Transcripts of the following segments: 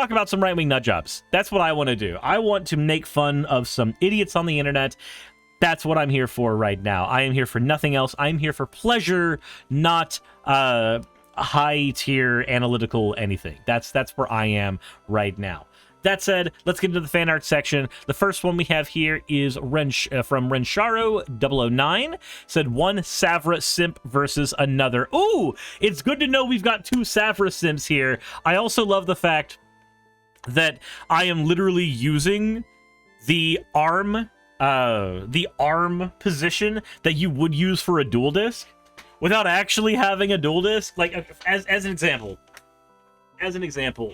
talk about some right-wing nut jobs. That's what I want to do. I want to make fun of some idiots on the internet. That's what I'm here for right now. I am here for nothing else. I'm here for pleasure, not high-tier analytical anything. That's where I am right now. That said, let's get into the fan art section. The first one we have here is from Rensharo009. Said one Savra simp versus another. Ooh, it's good to know we've got two Savra simps here. I also love the fact that I am literally using the arm position that you would use for a dual disc without actually having a dual disc. Like, as an example,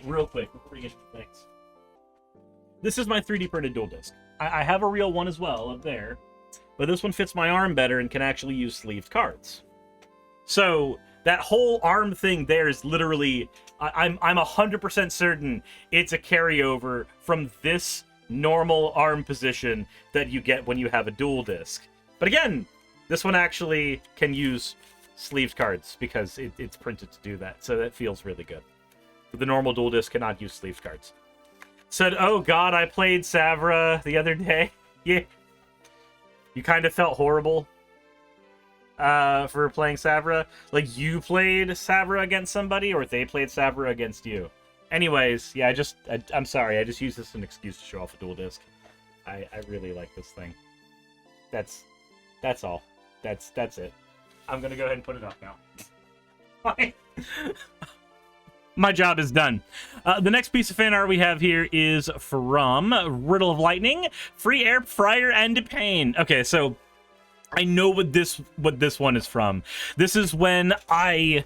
real quick before we get to things. This is my 3D printed dual disc. I have a real one as well up there, but this one fits my arm better and can actually use sleeved cards. So that whole arm thing there is literally, I'm 100% certain it's a carryover from this normal arm position that you get when you have a dual disc. But again, this one actually can use sleeved cards because it's printed to do that, so that feels really good. The normal dual disc cannot use sleeved cards. Said, oh god, I played Savra the other day. Yeah. You kind of felt horrible for playing Savra. Like, you played Savra against somebody, or they played Savra against you. Anyways, yeah, I'm sorry. I just used this as an excuse to show off a dual disc. I really like this thing. That's all. That's it. I'm gonna go ahead and put it up now. My job is done. The next piece of fan art we have here is from Riddle of Lightning, Free Air Fryer and Pain. Okay, so I know what this one is from. This is when I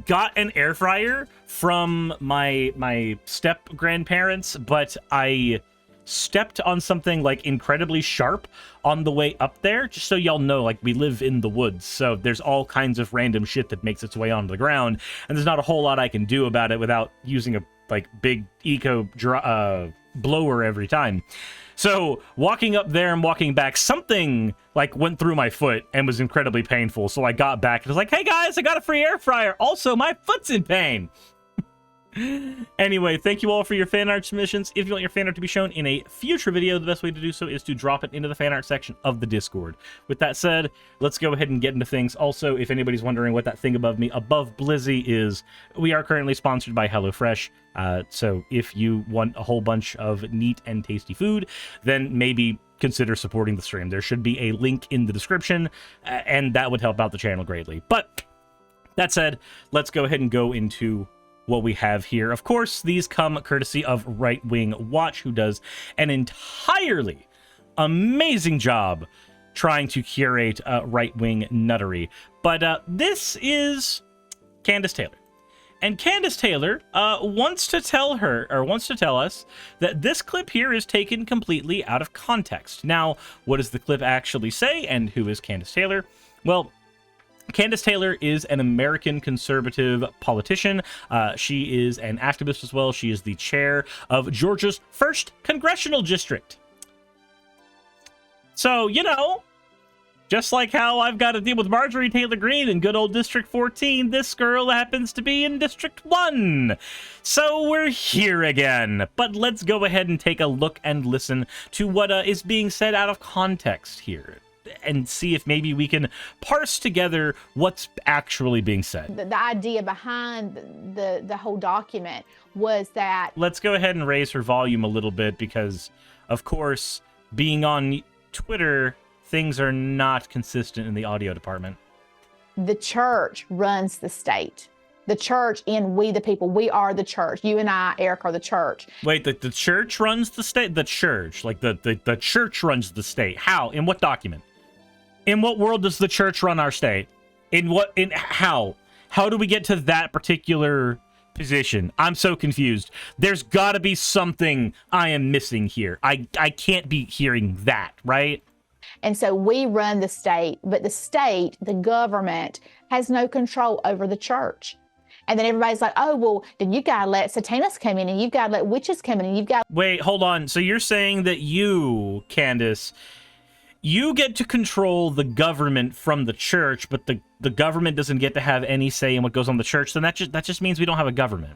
got an air fryer from my step grandparents, but I stepped on something like incredibly sharp on the way up there. Just so y'all know, like, we live in the woods, so there's all kinds of random shit that makes its way onto the ground, and there's not a whole lot I can do about it without using a like big eco blower every time. So walking up there and walking back, something like went through my foot and was incredibly painful. So I got back and was like, hey guys, I got a free air fryer. Also, my foot's in pain. Anyway, thank you all for your fan art submissions. If you want your fan art to be shown in a future video, the best way to do so is to drop it into the fan art section of the Discord. With that said, let's go ahead and get into things. Also, if anybody's wondering what that thing above me, above Blizzy, is, we are currently sponsored by HelloFresh. So if you want a whole bunch of neat and tasty food, then maybe consider supporting the stream. There should be a link in the description, and that would help out the channel greatly. But that said, let's go ahead and go into what we have here. Of course, these come courtesy of Right Wing Watch, who does an entirely amazing job trying to curate right-wing nuttery. But this is Candace Taylor. And Candace Taylor wants to tell us that this clip here is taken completely out of context. Now, what does the clip actually say, and who is Candace Taylor? Well, Candace Taylor is an American conservative politician. She is an activist as well. She is the chair of Georgia's 1st Congressional District. So, you know, just like how I've got to deal with Marjorie Taylor Greene in good old District 14, this girl happens to be in District 1. So we're here again. But let's go ahead and take a look and listen to what is being said out of context here, and see if maybe we can parse together what's actually being said. The idea behind the whole document was that... Let's go ahead and raise her volume a little bit because, of course, being on Twitter, things are not consistent in the audio department. The church runs the state. The church and we the people. We are the church. You and I, Eric, are the church. Wait, the church runs the state? The church. Like, the church runs the state. How? In what document? In what world does the church run our state? How? How do we get to that particular position? I'm so confused. There's got to be something I am missing here. I can't be hearing that, right? And so we run the state, but the state, the government, has no control over the church. And then everybody's like, oh, well, then you got to let Satanists come in, and you've got to let witches come in, and you've got... Wait, hold on. So you're saying that you, Candace... You get to control the government from the church, but the government doesn't get to have any say in what goes on in the church. Then that just means we don't have a government.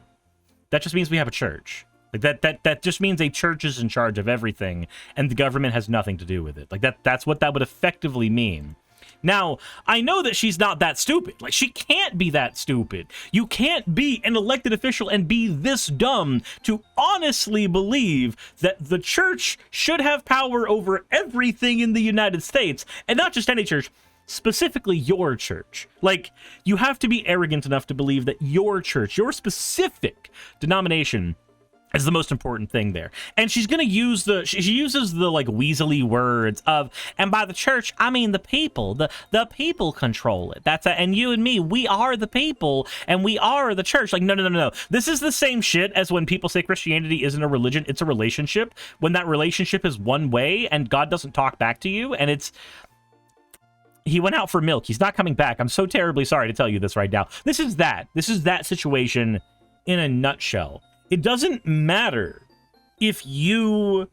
That just means we have a church. Like that just means a church is in charge of everything, and the government has nothing to do with it. Like that's what that would effectively mean. Now, I know that she's not that stupid. Like, she can't be that stupid. You can't be an elected official and be this dumb to honestly believe that the church should have power over everything in the United States, and not just any church, specifically your church. Like, you have to be arrogant enough to believe that your church, your specific denomination, is the most important thing there. And she's going to use she uses the like weaselly words of, and by the church, I mean the people. The people control it. And you and me, we are the people, and we are the church. Like, no. This is the same shit as when people say Christianity isn't a religion, it's a relationship. When that relationship is one way, and God doesn't talk back to you, and it's... He went out for milk. He's not coming back. I'm so terribly sorry to tell you this right now. This is that situation in a nutshell. It doesn't matter if you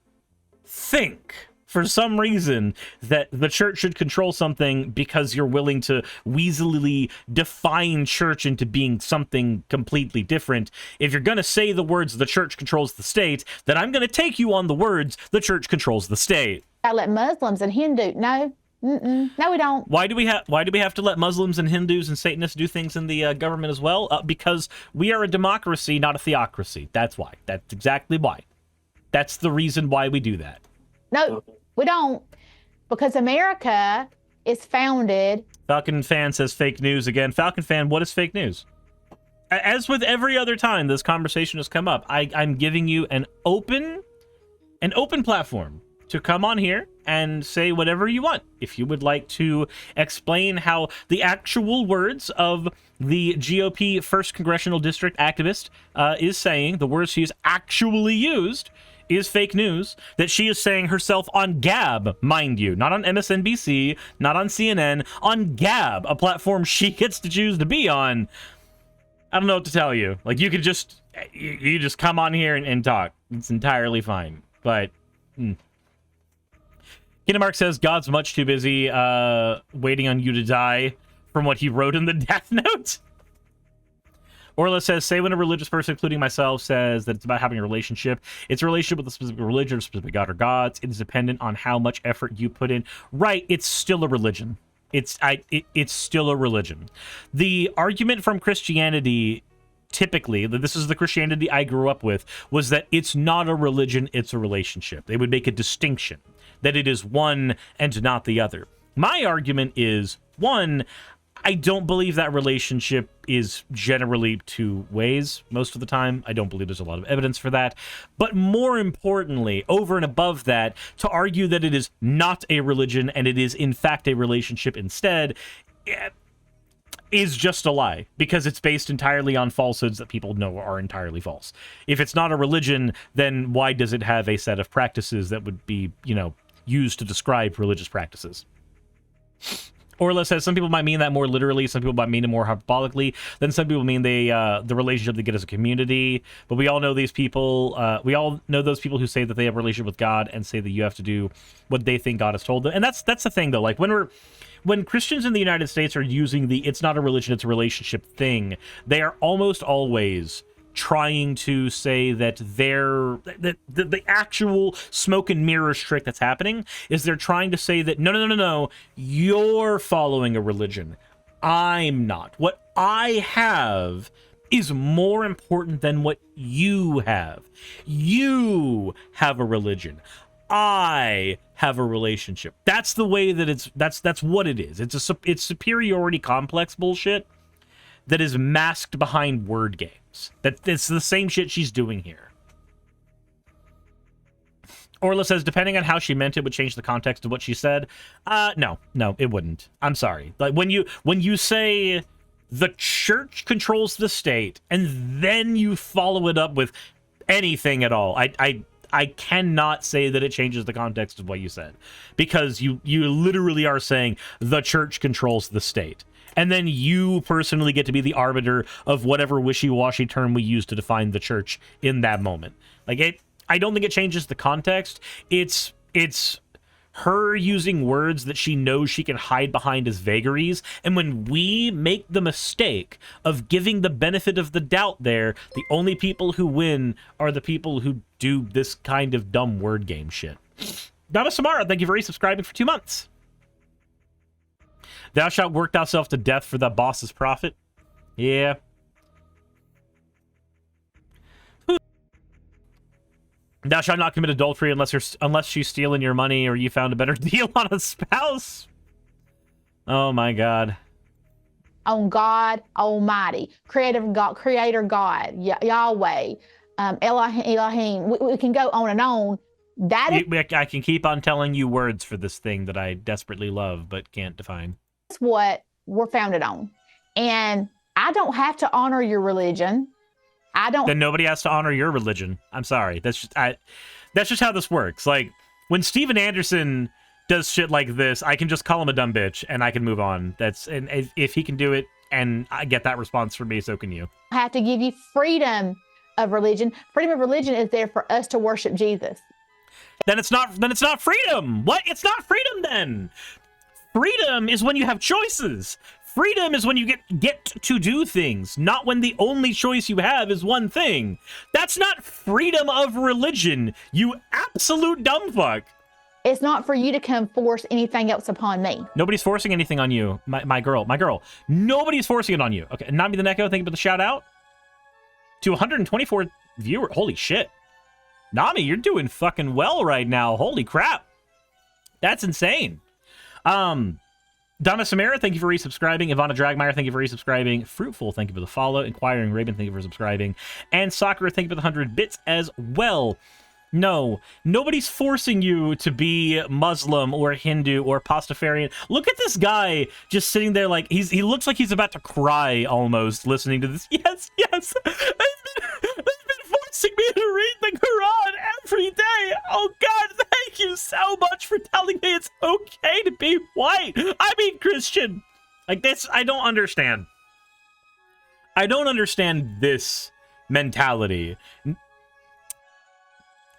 think, for some reason, that the church should control something because you're willing to weaselly define church into being something completely different. If you're going to say the words, the church controls the state, then I'm going to take you on the words, the church controls the state. I let Muslims and Hindu, no. No, we don't. Why do we have to let Muslims and Hindus and Satanists do things in the government as well? Because we are a democracy, not a theocracy. That's why. That's exactly why. That's the reason why we do that. No, we don't. Because America is founded... Falcon Fan says fake news again. Falcon Fan, what is fake news? As with every other time this conversation has come up, I'm giving you an open platform to come on here and say whatever you want. If you would like to explain how the actual words of the GOP 1st Congressional District activist is saying, the words she has actually used is fake news, that she is saying herself on Gab, mind you, not on MSNBC, not on CNN, on Gab, a platform she gets to choose to be on. I don't know what to tell you. Like, you could just, you just come on here and talk. It's entirely fine. But... Kingdom Mark says, God's much too busy waiting on you to die from what he wrote in the Death Note. Orla says, say when a religious person, including myself, says that it's about having a relationship, it's a relationship with a specific religion, a specific god or gods. It is dependent on how much effort you put in. Right, it's still a religion. It's still a religion. The argument from Christianity, typically, this is the Christianity I grew up with, was that it's not a religion, it's a relationship. They would make a distinction, that it is one and not the other. My argument is, one, I don't believe that relationship is generally two ways most of the time. I don't believe there's a lot of evidence for that. But more importantly, over and above that, to argue that it is not a religion and it is in fact a relationship instead, is just a lie, because it's based entirely on falsehoods that people know are entirely false. If it's not a religion, then why does it have a set of practices that would be, used to describe religious practices? Orla says, some people might mean that more literally, some people might mean it more hyperbolically, then some people mean the relationship they get as a community. But we all know these people, we all know those people who say that they have a relationship with God and say that you have to do what they think God has told them. And that's the thing, though. Like, when Christians in the United States are using the it's not a religion, it's a relationship thing, they are almost always trying to say that the actual smoke and mirrors trick that's happening is they're trying to say that no, you're following a religion, I'm not. What I have is more important than what you have. You have a religion, I have a relationship. That's the way that that's what it is. It's superiority complex bullshit that is masked behind word games. It's the same shit she's doing here. Orla says, depending on how she meant it would change the context of what she said. No, it wouldn't. I'm sorry. Like, when you say the church controls the state and then you follow it up with anything at all, I cannot say that it changes the context of what you said, because you literally are saying the church controls the state. And then you personally get to be the arbiter of whatever wishy-washy term we use to define the church in that moment. Like, I don't think it changes the context. It's her using words that she knows she can hide behind as vagaries. And when we make the mistake of giving the benefit of the doubt there, the only people who win are the people who do this kind of dumb word game shit. Donna Samara, thank you for resubscribing for 2 months. Thou shalt work thyself to death for the boss's profit. Yeah. Thou shalt not commit adultery unless she's stealing your money or you found a better deal on a spouse. Oh my God. On God Almighty, Creator God, Yahweh, Elohim. We can go on and on. I can keep on telling you words for this thing that I desperately love but can't define. That's what we're founded on. And I don't have to honor your religion. Then nobody has to honor your religion. I'm sorry. That's just how this works. Like, when Steven Anderson does shit like this, I can just call him a dumb bitch and I can move on. And if he can do it and I get that response from me, so can you. I have to give you freedom of religion. Freedom of religion is there for us to worship Jesus. Then it's not freedom. What? It's not freedom then. Freedom is when you have choices. Freedom is when you get to do things, not when the only choice you have is one thing. That's not freedom of religion, you absolute dumb fuck. It's not for you to come force anything else upon me. Nobody's forcing anything on you, my girl. Nobody's forcing it on you. Okay, Nami the Neko, thank you for the shout out. To 124 viewers. Holy shit. Nami, you're doing fucking well right now. Holy crap. That's insane. Donna Samara, thank you for resubscribing. Ivana Dragmeyer, thank you for resubscribing. Fruitful, thank you for the follow. Inquiring Raven, thank you for subscribing. And Sakura, thank you for the 100 bits as well. No, nobody's forcing you to be Muslim or Hindu or Pastafarian. Look at this guy just sitting there like he looks like he's about to cry almost listening to this. Yes. They've been forcing me to read the Quran every day. Oh God, thank you so much for telling me it's okay to be white. I mean Christian. Like this, I don't understand. I don't understand this mentality.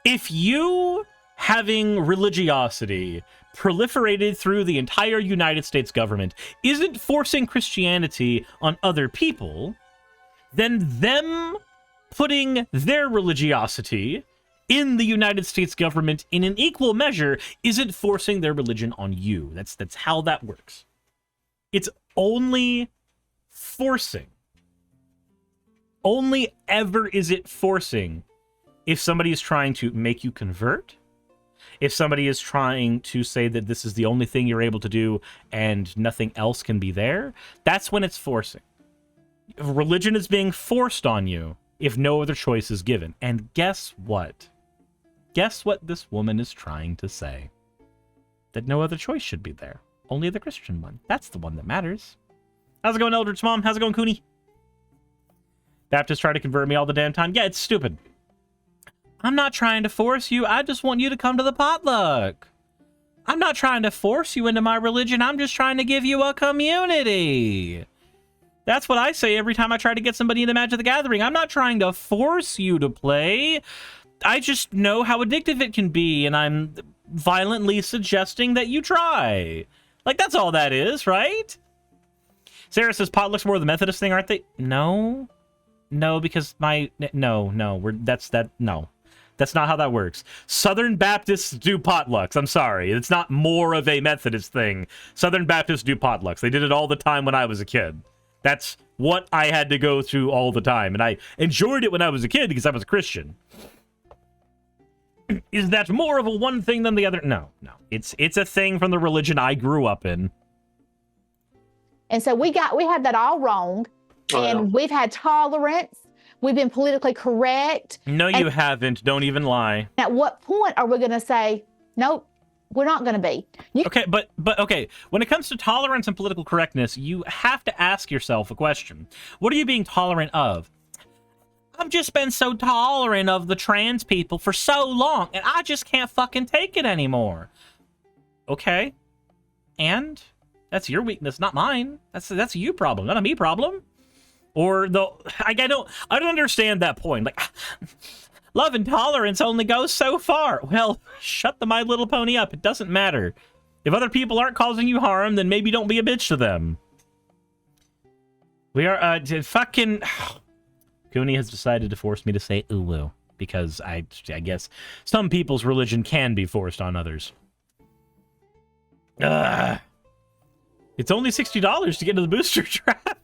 If you having religiosity proliferated through the entire United States government isn't forcing Christianity on other people, then them putting their religiosity in the United States government in an equal measure isn't forcing their religion on you. That's how that works. It's only forcing. Only ever is it forcing if somebody is trying to make you convert, if somebody is trying to say that this is the only thing you're able to do and nothing else can be there, that's when it's forcing. Religion is being forced on you if no other choice is given. And guess what? Guess what this woman is trying to say? That no other choice should be there. Only the Christian one. That's the one that matters. How's it going, Eldritch Mom? How's it going, Cooney? Baptists try to convert me all the damn time. Yeah, it's stupid. I'm not trying to force you. I just want you to come to the potluck. I'm not trying to force you into my religion. I'm just trying to give you a community. That's what I say every time I try to get somebody into Magic the Gathering. I'm not trying to force you to play. I just know how addictive it can be, and I'm violently suggesting that you try. Like, that's all that is, right? Sarah says potlucks more of the Methodist thing, aren't they? No, because no. That's not how that works. Southern Baptists do potlucks. I'm sorry. It's not more of a Methodist thing. Southern Baptists do potlucks. They did it all the time when I was a kid. That's what I had to go through all the time. And I enjoyed it when I was a kid because I was a Christian. Is that more of a one thing than the other? No. It's a thing from the religion I grew up in. And so we had that all wrong. And we've had tolerance. We've been politically correct. No, you haven't. Don't even lie. At what point are we going to say, nope, we're not going to be? Okay, but okay. When it comes to tolerance and political correctness, you have to ask yourself a question. What are you being tolerant of? I've just been so tolerant of the trans people for so long, and I just can't fucking take it anymore. Okay. And? That's your weakness, not mine. That's a you problem, not a me problem. Or I don't understand that point. Love and tolerance only goes so far. Well, shut the My Little Pony up. It doesn't matter. If other people aren't causing you harm, then maybe don't be a bitch to them. We are, fucking... Cooney has decided to force me to say Ulu, because I guess some people's religion can be forced on others. It's only $60 to get into the booster draft.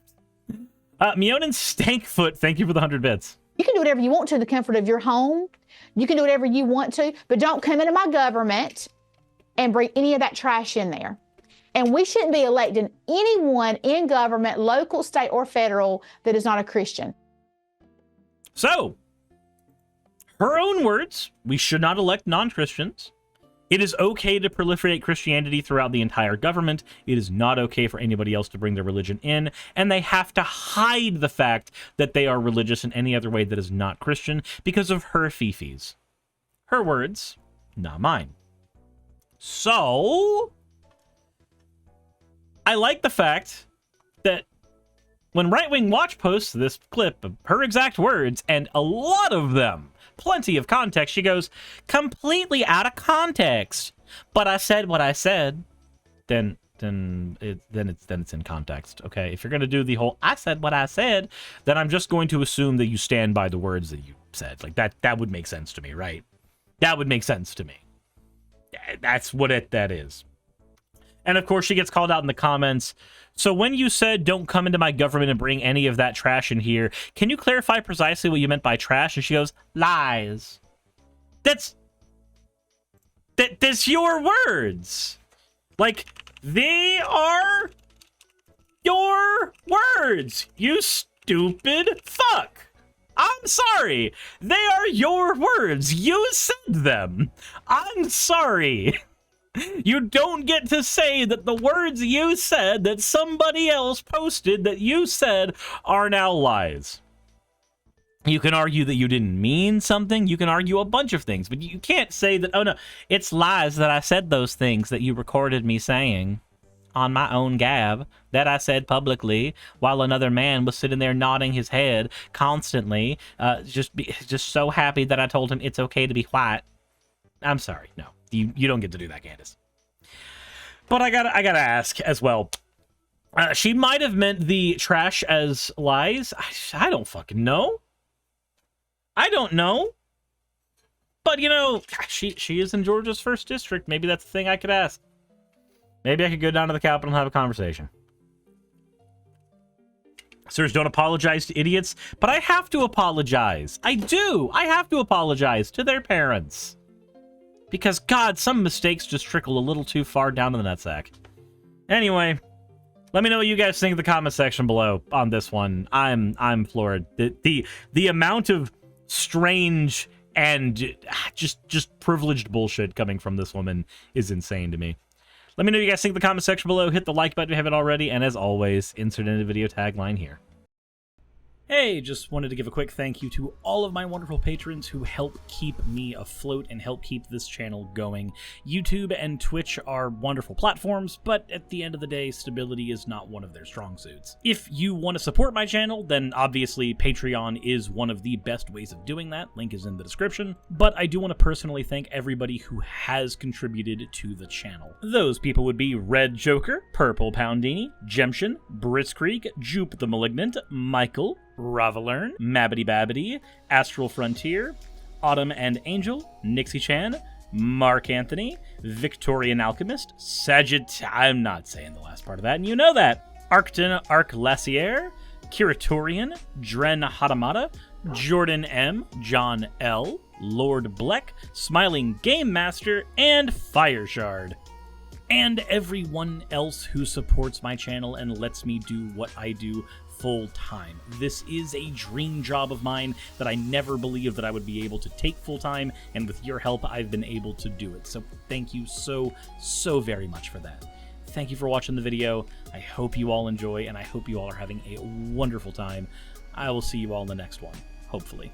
Mionin Stankfoot, thank you for the 100 bits. You can do whatever you want to in the comfort of your home. You can do whatever you want to, but don't come into my government and bring any of that trash in there. And we shouldn't be electing anyone in government, local, state, or federal, that is not a Christian. So, her own words, we should not elect non-Christians. It is okay to proliferate Christianity throughout the entire government. It is not okay for anybody else to bring their religion in, and they have to hide the fact that they are religious in any other way that is not Christian because of her fifis. Her words, not mine. So, I like the fact that when Right Wing Watch posts this clip of her exact words, and a lot of them, plenty of context, she goes, completely out of context. But I said what I said. Then it's in context. Okay, if you're gonna do the whole I said what I said, then I'm just going to assume that you stand by the words that you said. Like that would make sense to me, right? That would make sense to me. That's what that is. And of course, she gets called out in the comments. So when you said, don't come into my government and bring any of that trash in here, can you clarify precisely what you meant by trash? And she goes, lies. That's your words. Like, they are your words, you stupid fuck. I'm sorry. They are your words. You said them. I'm sorry. You don't get to say that the words you said that somebody else posted that you said are now lies. You can argue that you didn't mean something. You can argue a bunch of things, but you can't say that, oh no, it's lies that I said those things that you recorded me saying on my own gab that I said publicly while another man was sitting there nodding his head constantly, just so happy that I told him it's okay to be white. I'm sorry, no. You don't get to do that, Candace. But I gotta ask as well. She might have meant the trash as lies. I don't fucking know. I don't know. But, you know, she is in Georgia's 1st district. Maybe that's the thing I could ask. Maybe I could go down to the Capitol and have a conversation. Sirs, don't apologize to idiots. But I have to apologize. I do. I have to apologize to their parents. Because, God, some mistakes just trickle a little too far down to the nutsack. Anyway, let me know what you guys think in the comment section below on this one. I'm floored. The amount of strange and just privileged bullshit coming from this woman is insane to me. Let me know what you guys think in the comment section below. Hit the like button if you haven't already. And as always, insert in the video tagline here. Hey, just wanted to give a quick thank you to all of my wonderful patrons who help keep me afloat and help keep this channel going. YouTube and Twitch are wonderful platforms, but at the end of the day, stability is not one of their strong suits. If you want to support my channel, then obviously Patreon is one of the best ways of doing that. Link is in the description. But I do want to personally thank everybody who has contributed to the channel. Those people would be Red Joker, Purple Poundini, Jemshin, Britzkrieg, Jupe the Malignant, Michael, Ravalern, Mabbity Babbity, Astral Frontier, Autumn and Angel, Nixie Chan, Mark Anthony, Victorian Alchemist, I'm not saying the last part of that, and you know that. Arcton Arclacier, Kiratorian, Dren Hadamata, Jordan M, John L, Lord Bleck, Smiling Game Master, and Fireshard. And everyone else who supports my channel and lets me do what I do full time. This is a dream job of mine that I never believed that I would be able to take full time, and with your help, I've been able to do it. So thank you so very much for that. Thank you for watching the video. I hope you all enjoy, and I hope you all are having a wonderful time. I will see you all in the next one, hopefully.